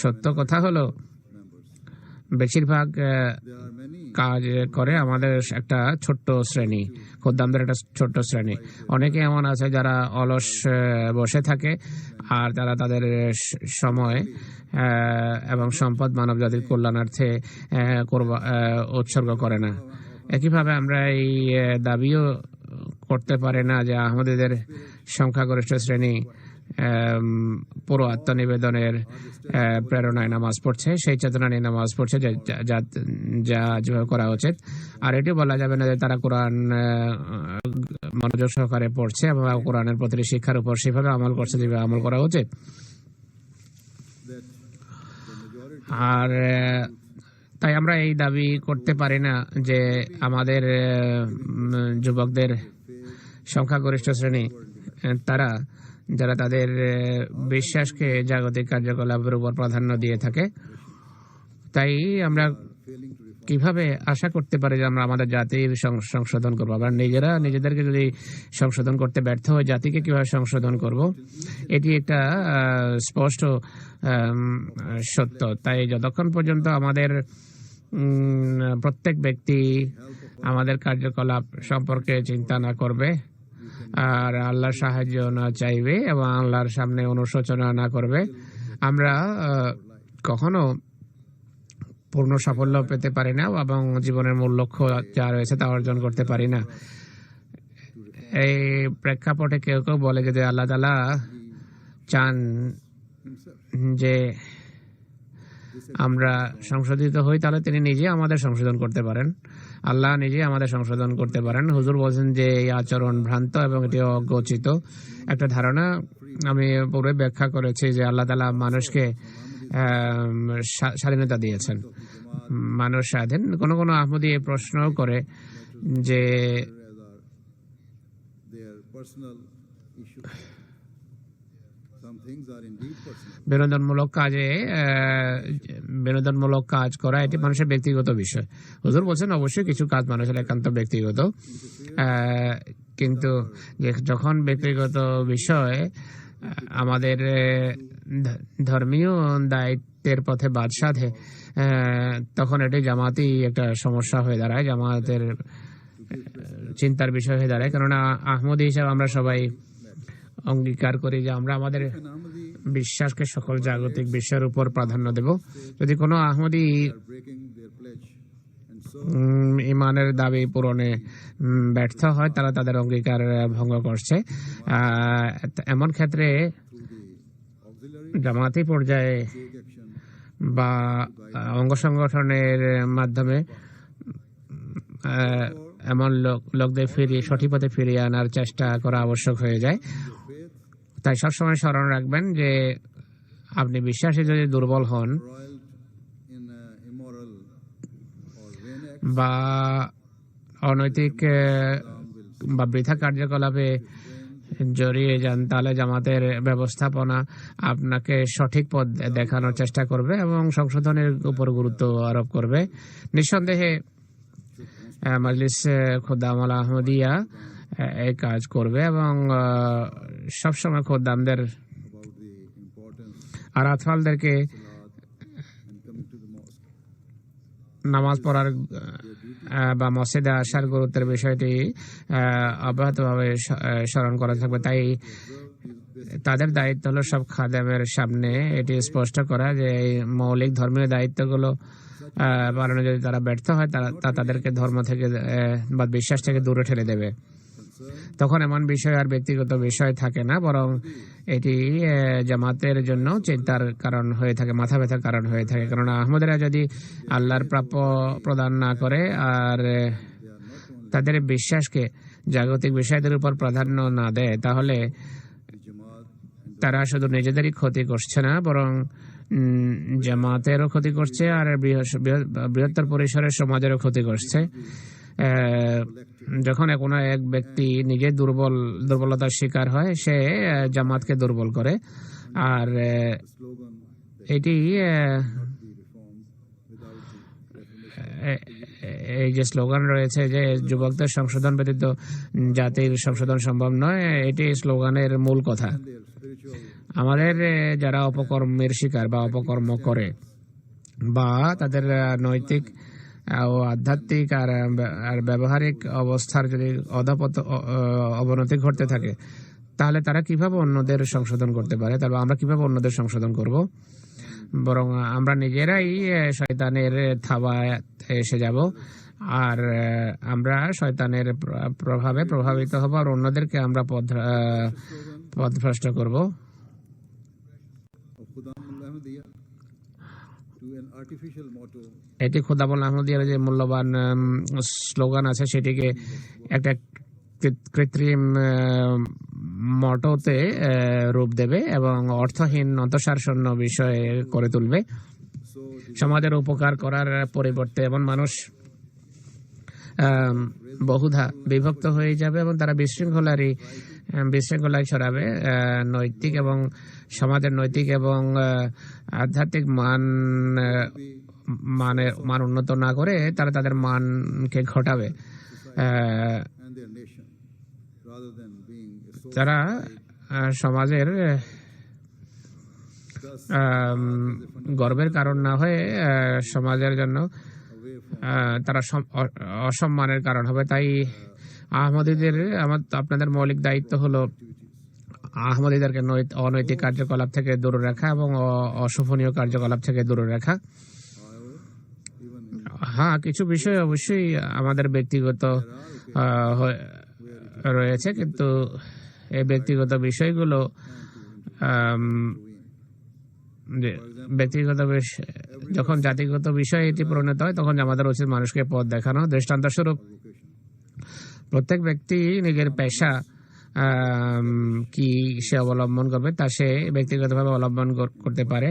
Speaker 2: সত্য কথা হলো বেশিরভাগ কাজ করে আমাদের একটা ছোট্ট শ্রেণী, খোদ্দামদের একটা ছোট্ট শ্রেণী। অনেকে এমন আছে যারা অলস বসে থাকে আর তারা তাদের সময় এবং সম্পদ মানব জাতির কল্যাণার্থে উৎসর্গ করে না। একইভাবে আমরা এই দাবিও করতে পারি না যে আহমদীদের সংখ্যাগরিষ্ঠ শ্রেণী পুরো আত্মনিবেদনের প্রেরণায় নামাজ পড়ছে, সেই চেতনা নিয়ে নামাজ পড়ছে যা যেভাবে করা উচিত। আর এটি বলা যাবে না যে তারা কোরআন মনোযোগ সহকারে পড়ছে এবং কোরআনের প্রতিটি শিক্ষার উপর সেভাবে আমল করছে যেভাবে আমল করা উচিত। আর তাই আমরা এই দাবি করতে পারি না যে আমাদের যুবকদের সংখ্যাগরিষ্ঠ শ্রেণী তারা যারা তাদের বিশ্বাসকে জাগতিক কার্যকলাপের উপর প্রাধান্য দিয়ে থাকে। তাই আমরা কিভাবে আশা করতে পারি যে আমরা আমাদের জাতির সংশোধন করবো? আমরা নিজেরা নিজেদেরকে যদি সংশোধন করতে ব্যর্থ হই, জাতিকে কিভাবে সংশোধন করব? এটি একটা স্পষ্ট সত্য। তাই যতক্ষণ পর্যন্ত আমাদের প্রত্যেক ব্যক্তি আমাদের কার্যকলাপ সম্পর্কে চিন্তা না করবে আর আল্লাহর সাহায্য না চাইবে এবং আল্লাহর সামনে অনুশোচনা না করবে, আমরা কখনো পূর্ণ সাফল্য পেতে পারি না এবং জীবনের মূল লক্ষ্য যা রয়েছে তা অর্জন করতে পারি না। এই প্রেক্ষাপটে কেউ কেউ বলে যে আল্লাহ তাআলা চান যে আমরা সংশোধিত হই, তাহলে তিনি নিজে আমাদের সংশোধন করতে পারেন। আল্লাহ নিজে আমাদের সংশোধন করতে পারেন। হুজুর বলছেন যে এই আচরণ ভ্রান্ত এবং এটি অগোচিত একটা ধারণা। আমি পূর্বে ব্যাখ্যা করেছি যে আল্লাহ তাআলা মানুষকে স্বাধীনতা দিয়েছেন, মানুষ স্বাধীন। কোনো কোনো আহমদী এই প্রশ্ন করে যে
Speaker 1: their personal issues. Some things are indeed personal.
Speaker 2: বিনোদনমূলক কাজ করা এটি মানুষের ব্যক্তিগত বিষয়। হুজুর বলছেন অবশ্যই কিছু কাজ মানুষের একান্ত ব্যক্তিগত, কিন্তু যখন ব্যক্তিগত বিষয় আমাদের ধর্মীয় দায়িত্বের পথে বাদ সাধে, তখন এটি জামাতি একটা সমস্যা হয়ে দাঁড়ায়, জামাতের চিন্তার বিষয় হয়ে দাঁড়ায়। কেননা আহমদী হিসাবে আমরা সবাই অঙ্গীকার করি যে আমরা আমাদের বিশ্বাসকে সকল জাগতিক বিশ্বের উপর প্রাধান্য দেব। যদি কোনো Ahmadi
Speaker 1: Breaking their pledge. And so
Speaker 2: ইমানের দাবি পূরণে ব্যর্থ হয়, তারা তাদের অঙ্গীকার ভঙ্গ করছে। এমন ক্ষেত্রে
Speaker 1: auxiliary
Speaker 2: জামাতি পর্যায়ে
Speaker 1: take action
Speaker 2: বা অঙ্গ সংগঠনের মাধ্যমে এমন লোকদের সঠিক পথে ফিরিয়ে আনার চেষ্টা করা আবশ্যক হয়ে যায়। তাই সবসময় স্মরণ রাখবেন যে আপনি বিশ্বাসে যদি দুর্বল হন
Speaker 1: roiled in immoral or vain acts,
Speaker 2: বা অনৈতিক বা বৃথা কার্যকলাপে জড়িয়ে যান, তাহলে জামাতের ব্যবস্থাপনা আপনাকে সঠিক পথ দেখানোর চেষ্টা করবে এবং সংশোধনের উপর গুরুত্ব আরোপ করবে। নিঃসন্দেহে মাজলিস খুদ্দামুল আহমদিয়া এই কাজ করবে এবং সবসময় খুদ্দামদের
Speaker 1: about the importance
Speaker 2: R আতফালদেরকে
Speaker 1: and coming to the mosque.
Speaker 2: নামাজ পড়ার বা মসজিদে আসার গুরুত্বের বিষয়টি অব্যাহতভাবে স্মরণ করা থাকবে। তাই তাদের দায়িত্ব হলো সব খাদেমের সামনে এটি স্পষ্ট করা যে এই মৌলিক ধর্মীয় দায়িত্বগুলো পালনে যদি তারা ব্যর্থ হয়, তা তাদেরকে ধর্ম থেকে বা বিশ্বাস থেকে দূরে ঠেলে দেবে। তখন এমন বিষয় আর ব্যক্তিগত বিষয় থাকে না, বরং এটি জামাতের জন্য চিন্তার কারণ হয়ে থাকে, মাথা ব্যথার কারণ হয়ে থাকে। কেননা আহমদেরা যদি আল্লাহর প্রাপ্য প্রদান না করে আর তাদের বিশ্বাসকে জাগতিক বিষয়দের উপর প্রাধান্য না দেয়, তাহলে তারা শুধু নিজেদেরই ক্ষতি করছে না, বরং জামাতেরও ক্ষতি করছে আর বৃহত্তর পরিসরের সমাজেরও ক্ষতি করছে। যখন কোনো এক ব্যক্তি নিজে দুর্বলতার শিকার হয়, সে জামাতকে দুর্বল করে। আর এটি এই যে স্লোগান রয়েছে যে যুবকদের সংশোধন ব্যতীত জাতির সংশোধন সম্ভব নয়, এটি স্লোগানের মূল কথা। আমাদের যারা অপকর্মের শিকার বা অপকর্ম করে বা তাদের নৈতিক ও আধ্যাত্মিক আর ব্যবহারিক অবস্থার যদি অবনতি ঘটতে থাকে, তাহলে তারা কিভাবে অন্যদের সংশোধন করতে পারে? তাহলে আমরা কিভাবে অন্যদের সংশোধন করব? বরং আমরা নিজেরাই শয়তানের থাবায় এসে যাব আর আমরা শয়তানের প্রভাবে প্রভাবিত হব আর অন্যদেরকে আমরা পথভ্রষ্ট করব। এটি খুদামুল আহমদিয়ার যে মূল্যবান স্লোগান আছে, সেটিকে একটা কৃত্রিম মটোতে রূপ দেবে এবং অর্থহীন অন্তঃসার শূন্য বিষয় করে তুলবে। সমাজের উপকার করার পরিবর্তে এমন মানুষ বহুধা বিভক্ত হয়ে যাবে এবং তারা বিশৃঙ্খলায় ছড়াবে। নৈতিক এবং সমাজের নৈতিক এবং আধ্যাত্মিক মান উন্নত না করে তারা তাদের মানকে ঘটাবে। তারা সমাজের গর্বের কারণ না হয়ে সমাজের জন্য তারা অসম্মানের কারণ হবে। তাই আহমদীদের আপনাদের মৌলিক দায়িত্ব হলো আহমদীদেরকে অনৈতিক কার্যকলাপ থেকে দূরে রাখা এবং অশোভনীয় কার্যকলাপ থেকে দূরে রাখা। হ্যাঁ, কিছু বিষয় অবশ্যই আমাদের ব্যক্তিগত রয়েছে, কিন্তু এই ব্যক্তিগত বিষয়গুলো যখন জাতিগত বিষয় এটি পরিণত হয়, তখন আমাদের উচিত মানুষকে পথ দেখানো। দৃষ্টান্ত স্বরূপ প্রত্যেক ব্যক্তি নিজের পেশা কি সে অবলম্বন করবে তা সে ব্যক্তিগতভাবে অবলম্বন করতে পারে।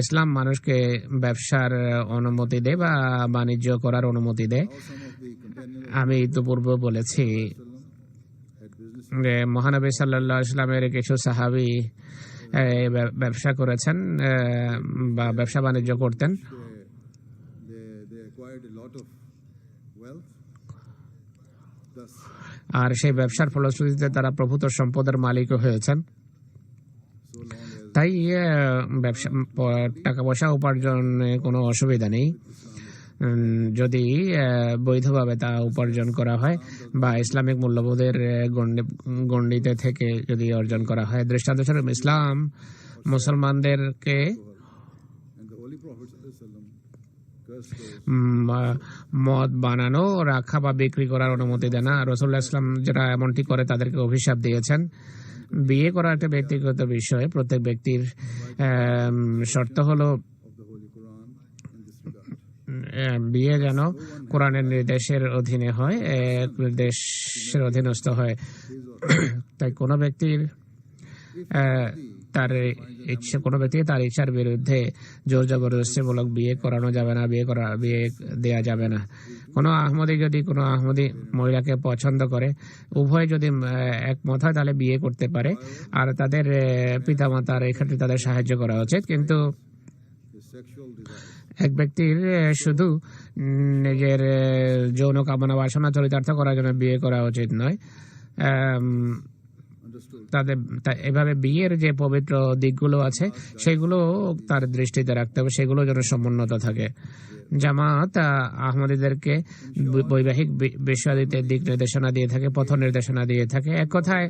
Speaker 2: ইসলাম মানুষকে ব্যবসার অনুমতি দেয় বা বাণিজ্য করার অনুমতি দেয়। আমি ইতিপূর্বে বলেছি যে মহানবী সাল্লাল্লাহু আলাইহি ওয়াসাল্লামের কিছু সাহাবী ব্যবসা করেছেন বা ব্যবসা বাণিজ্য করতেন। আর সেই ব্যবসার ফলশ্রুতিতে তারা প্রভূত সম্পদের মালিকও হয়েছেন। তাই ব্যবসা টাকা পয়সা উপার্জনে কোনো অসুবিধা নেই যদি বৈধভাবে তা উপার্জন করা হয় বা ইসলামিক মূল্যবোধের গণ্ডিতে থেকে যদি অর্জন করা হয়। দৃষ্টান্তস্বরূপ ইসলাম মুসলমানদেরকে মদ বানানো, রাখা বা বিক্রি করার অনুমতি দেয় না। রাসূলুল্লাহ ইসলাম যারা এমনটি করে তাদেরকে অভিশাপ দিয়েছেন। বিয়ে করা একটা ব্যক্তিগত বিষয়। প্রত্যেক ব্যক্তির শর্ত হলো বিয়ে যেন কোরআনের নির্দেশের অধীনে হয়, নির্দেশের অধীনস্থ হয়। তাই কোনো ব্যক্তির তার ইচ্ছার বিরুদ্ধে জোর জবরদস্তিমূলক বিয়ে করানো যাবে না, বিয়ে দেয়া যাবে না। কোনো আহমদি যদি কোনো আহমদি মহিলাকে পছন্দ করে, উভয় যদি একমত হয় তাহলে বিয়ে করতে পারে। আর তাদের পিতামাতার এক্ষেত্রে তাদের সাহায্য করা উচিত। কিন্তু এক ব্যক্তির শুধু নিজের যৌন কামনা বাসনা চরিতার্থ করার জন্য বিয়ে করা উচিত নয়। তাদের এভাবে বিয়ের যে পবিত্র দিকগুলো আছে সেগুলো তার দৃষ্টিতে রাখতে হবে, সেগুলো যেন সমুন্নত থাকে। জামাত আহমদীদেরকে বৈবাহিক বিষয়াদিতে দিক নির্দেশনা দিয়ে থাকে, পথ নির্দেশনা দিয়ে থাকে। এক কথায়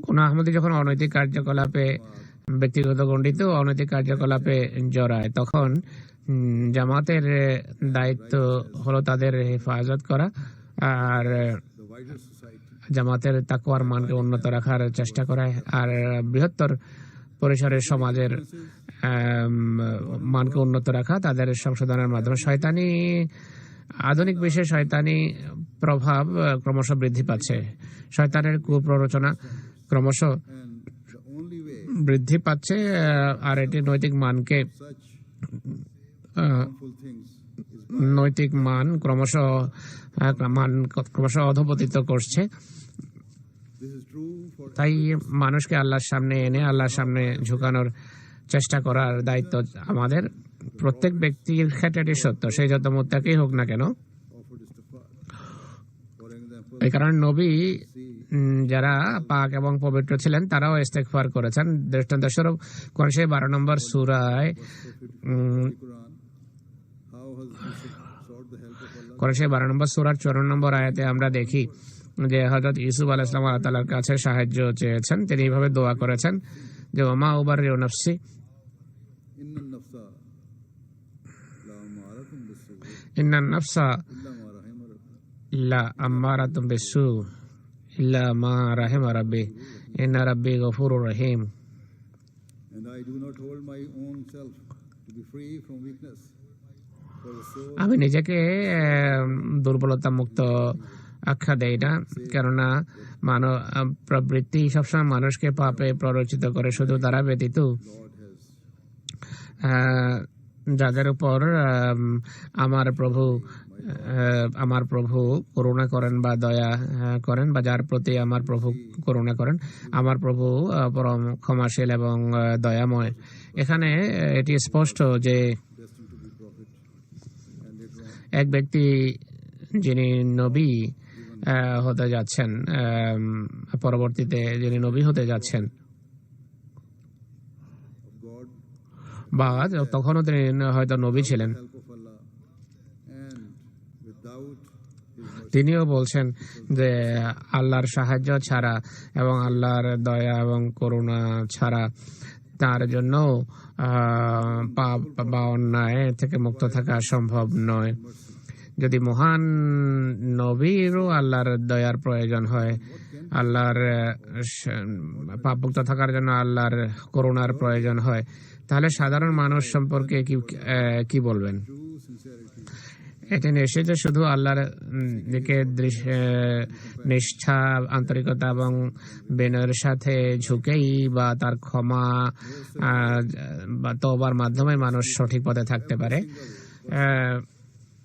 Speaker 2: কোন আহমদী যখন অনৈতিক কার্যকলাপে ব্যক্তিগত গণ্ডিত অনৈতিক কার্যকলাপে জড়ায়, তখন জামাতের দায়িত্ব হলো তাদের হেফাজত করা আর জামাতের তাকওয়ার মানকে উন্নত রাখার চেষ্টা করা আর বৃহত্তর পরিসরের সমাজের মানকে উন্নত রাখা তাদের সংশোধনের মাধ্যমে। আধুনিক বিশ্বে শয়তানি প্রভাব ক্রমশ বৃদ্ধি পাচ্ছে, শয়তানের কুপ্ররোচনা ক্রমশ বৃদ্ধি পাচ্ছে আর এটি নৈতিক মান ক্রমশ অধপতিত করছে। তাই মানুষকে আল্লাহর সামনে এনে আল্লাহর সামনে ঝুঁকানোর চেষ্টা করার দায়িত্ব আমাদের। প্রত্যেক ব্যক্তির ক্ষেত্রে এটি সত্য, সেই যত মুত্তাকি হোক না কেন। এই কারণে নবী যারা পাক এবং পবিত্র ছিলেন তারাও ইস্তেগফার করেছেন। দৃষ্টান্তস্বরূপ কোরআন 12 নম্বর সূরায় 12 নম্বর সূরার 54 নম্বর আয়াতে আমরা দেখি যে হযরত ইউসুফ আলাইহিস সালাম আল্লাহ তাআলার কাছে সাহায্য চেয়েছেন। তিনি এইভাবে দোয়া করেছেন যে ওমা উবাররিউ নাফসি ইন্নান নাফসা লা আম্মারাতুম বিসসু ইল্লা মা রাহিমা রাব্বি ইন্না রাব্বি গফুরুর রহিম। আমি নিজেকে দুর্বলতা মুক্ত আখ্যা দেই না, কেননা প্রবৃত্তি সবসময় মানুষকে পাপে প্ররোচিত করে। শুধু তারা ব্যতীত যাদের উপর আমার প্রভু করুণা করেন বা দয়া করেন বা যার প্রতি আমার প্রভু করুণা করেন, আমার প্রভু পরম ক্ষমাশীল এবং দয়াময়। এখানে এটি স্পষ্ট যে এক ব্যক্তি যিনি নবী হতে যাচ্ছেন, পরবর্তীতে যিনি নবী হতে যাচ্ছেন বা তখনও তিনি হয়তো নবী ছিলেন, তিনিও বলছেন যে আল্লাহর সাহায্য ছাড়া এবং আল্লাহর দয়া এবং করুণা ছাড়া তার জন্য পাপ বা অন্যায় থেকে মুক্ত থাকা সম্ভব নয়। যদি মহান নবীরও আল্লাহর দয়ার প্রয়োজন হয়, আল্লাহর পাপমুক্ত থাকার জন্য আল্লাহর করুণার প্রয়োজন হয়, তাহলে সাধারণ মানুষ সম্পর্কে কি বলবেন? এটি নিশ্চিত শুধু আল্লাহর দিকে নিষ্ঠা, আন্তরিকতা এবং বিনয়ের সাথে ঝুঁকেই বা তার ক্ষমা বা তওবার মাধ্যমে মানুষ সঠিক পথে থাকতে পারে।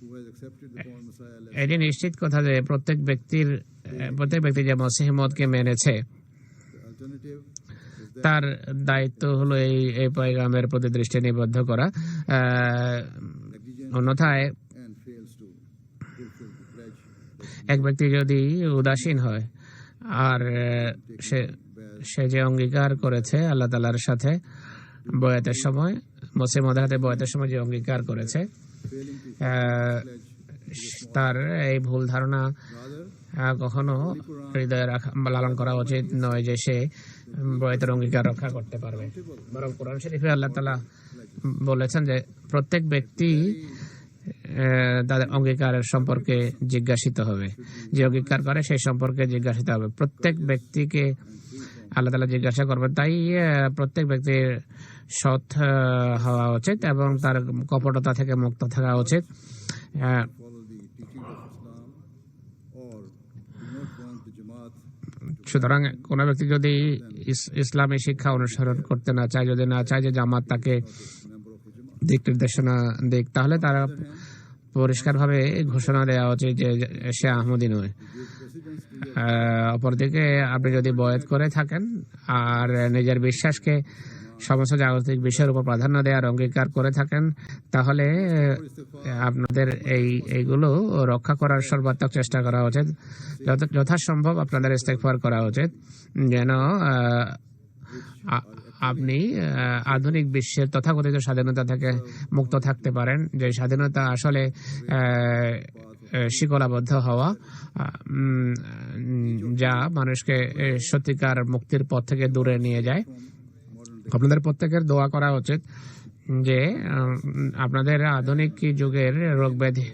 Speaker 1: who has accepted the fallen Messiah as
Speaker 2: এটি নিশ্চিত কথা যে প্রত্যেক ব্যক্তি যে মসিহ মওউদকে মেনেছে,
Speaker 1: the alternative is that
Speaker 2: তার দায়িত্ব হলো এই পয়গামের প্রতি দৃষ্টি নিবদ্ধ করা। অন্যথায়
Speaker 1: and fails to fulfill the pledge
Speaker 2: এক ব্যক্তি যদি উদাসীন হয় আর সে যে অঙ্গীকার করেছে আল্লাহ তাআলার সাথে বয়াতের সময়, মসিহ মওউদের হাতে বয়াতের সময় যে অঙ্গীকার করেছে,
Speaker 1: failing to
Speaker 2: তার এই ভুল ধারণা
Speaker 1: rather
Speaker 2: কখনো হৃদয়ে লালন করা উচিত নয় যে সে বয়াতের অঙ্গীকার রক্ষা করতে পারবে। বরং কোরআন শরীফে আল্লাহ তাআলা বলেছেন যে প্রত্যেক ব্যক্তি তাদের অঙ্গীকারের সম্পর্কে জিজ্ঞাসিত হবে, যে অঙ্গীকার করে সেই সম্পর্কে জিজ্ঞাসিত হবে। প্রত্যেক ব্যক্তিকে আল্লাহ তাআলা জিজ্ঞাসা করবেন। তাই প্রত্যেক ব্যক্তির সৎ হওয়া উচিত এবং তার কপটতা থেকে মুক্ত থাকা উচিত।
Speaker 1: follow the teaching of Islam or do not want the Jamaat
Speaker 2: সুতরাং কোন ব্যক্তি যদি ইসলামী শিক্ষা অনুসরণ করতে না চায়, যদি না চায় যে জামাত তাকে
Speaker 1: member of the Jamaat.
Speaker 2: দিক নির্দেশনা দিক, তাহলে তারা পরিষ্কারভাবে ঘোষণা দেওয়া উচিত যে সে আহমদী নয়। অপরদিকে আপনি যদি বয়াত করে থাকেন আর নিজের বিশ্বাসকে সমস্ত জাগতিক বিষয়ের উপর প্রাধান্য দেওয়ার অঙ্গীকার করে থাকেন, তাহলে আপনাদের এইগুলো রক্ষা করার সর্বাত্মক চেষ্টা করা উচিত। যথাসম্ভব আপনাদের ইস্তেগফার করা উচিত যেন আপনি আধুনিক বিশ্বের তথাকথিত স্বাধীনতা থেকে মুক্ত থাকতে পারেন, যে স্বাধীনতা আসলে শিকলাবদ্ধ হওয়া, যা মানুষকে সত্যিকার মুক্তির পথ থেকে দূরে নিয়ে যায়। আপনাদের প্রত্যেকের দোয়া করা উচিত যে আপনাদের আধুনিক যুগের রোগ ব্যাধি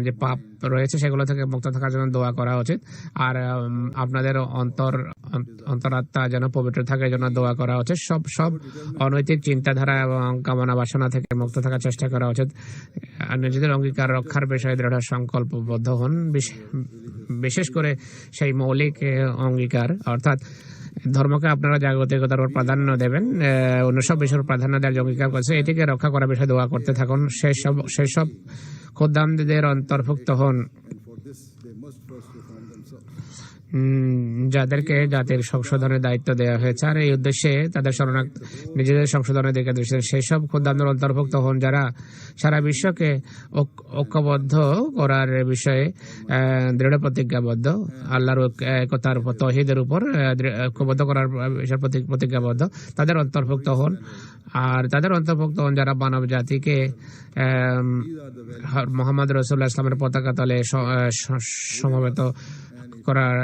Speaker 2: যে পাপ রয়েছে সেগুলো থেকে মুক্ত থাকার জন্য দোয়া করা উচিত। আর আপনাদের অন্তরাত্মা যেন পবিত্র থাকে জন্য দোয়া করা উচিত। সব অনৈতিক চিন্তাধারা এবং কামনা বাসনা থেকে মুক্ত থাকার চেষ্টা করা উচিত। নিজেদের অঙ্গীকার রক্ষার বিষয়ে দৃঢ় সংকল্পবদ্ধ হন, বিশেষ করে সেই মৌলিক অঙ্গীকার, অর্থাৎ ধর্মকে আপনারা জাগতিকতার উপর প্রাধান্য দেবেন, অন্য সব বিষয়ের প্রাধান্য দেওয়ার অঙ্গীকার করেছে, এটিকে রক্ষা করার বিষয়ে দোয়া করতে থাকুন। সেসব খোদ্দামদের অন্তর্ভুক্ত হন
Speaker 1: For this, they must first reform themselves.
Speaker 2: যাদেরকে জাতির সংশোধনের দায়িত্ব দেওয়া হয়েছে, আর এই উদ্দেশ্যে তাদের নিজেদের সংশোধনের দিকে দৃষ্টি দেন। সেই সব খোদ্দামদের অন্তর্ভুক্ত হন যারা সারা বিশ্বকে ঐক্যবদ্ধ করার বিষয়ে দৃঢ় প্রতিজ্ঞাবদ্ধ, আল্লাহর একতার উপর, তৌহিদের উপর ঐক্যবদ্ধ করার বিষয়ে প্রতিজ্ঞাবদ্ধ। তাদের অন্তর্ভুক্ত হন। আর তাদের অন্তর্ভুক্ত হন যারা মানব জাতিকে মুহাম্মদ রাসূলুল্লাহ ইসলামের পতাকা তলে সমবেত করার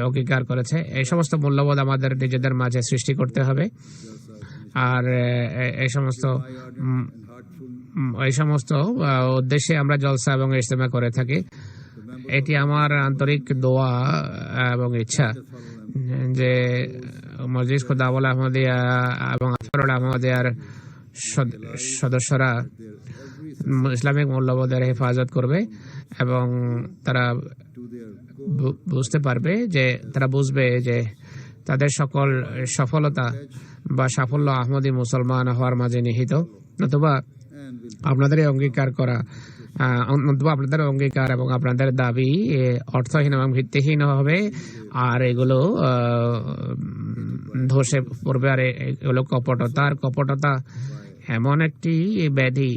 Speaker 2: অঙ্গীকার করেছে। এই সমস্ত মূল্যবোধ আমাদের নিজেদের মাঝে সৃষ্টি করতে হবে। আর এই সমস্ত উদ্দেশ্যে আমরা জলসা এবং ইজতেমা করে থাকি। এটি আমার আন্তরিক দোয়া এবং ইচ্ছা যে মজলিস খুদাউল আহমদিয়া এবং আসফারুল আহমদিয়ার সদস্যরা ইসলামিক মূল্যবোধের হেফাজত করবে এবং তারা বুঝবে যে তাদের সকল সফলতা বা সাফল্য আহমদী মুসলমান হওয়ার মাঝে নিহিত। নতুবা আপনাদের অঙ্গীকার এবং আপনাদের দাবি অর্থহীন এবং ভিত্তিহীন হবে, আর এগুলো ধসে পড়বে। আর এগুলো কপটতা এমন একটি ব্যাধি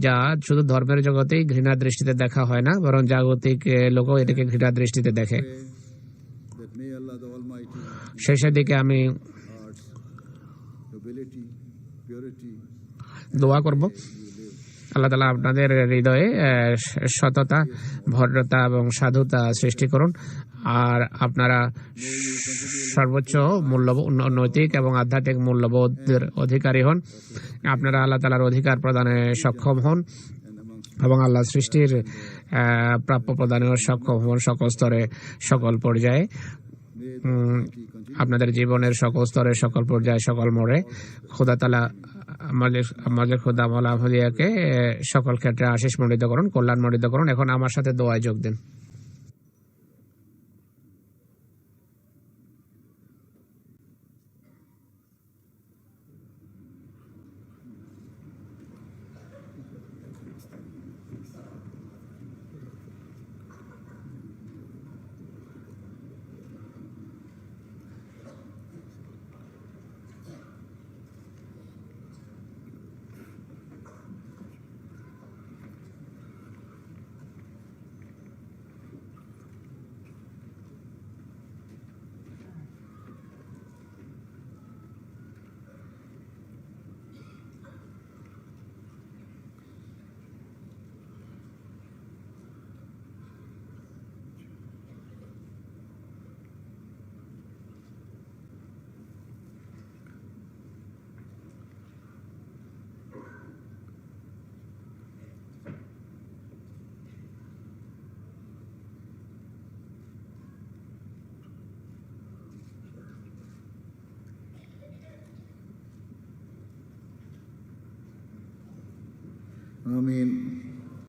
Speaker 2: যা শুধু ধর্মের জগতেই ঘৃণা দৃষ্টিতে দেখা হয় না, বরং জাগতিক লোকও এটাকে ঘৃণা দৃষ্টিতে দেখে। শেষের দিকে আমি দোয়া করব, আল্লাহ তাআলা আপনাদের হৃদয়ে সততা, ভদ্রতা এবং সাধুতা সৃষ্টি করুন, আর আপনারা সর্বোচ্চ নৈতিক এবং আধ্যাত্মিক মূল্যবোধের অধিকারী হন। আপনারা আল্লাহ তাআলার অধিকার প্রদানে সক্ষম হন এবং আল্লাহ সৃষ্টির প্রাপ্য প্রদানেও সক্ষম হন সকল স্তরে, সকল পর্যায়ে। আপনাদের জীবনের সকল স্তরে, সকল পর্যায়ে, সকল মোড়ে খোদা তাআলা আমাদের খোদা মাওলা আহমদিয়াকে সকল ক্ষেত্রে আশিস মণ্ডিত করুন, কল্যাণ মণ্ডিত করুন। এখন আমার সাথে দোয়ায় যোগ দেন।
Speaker 1: Amin.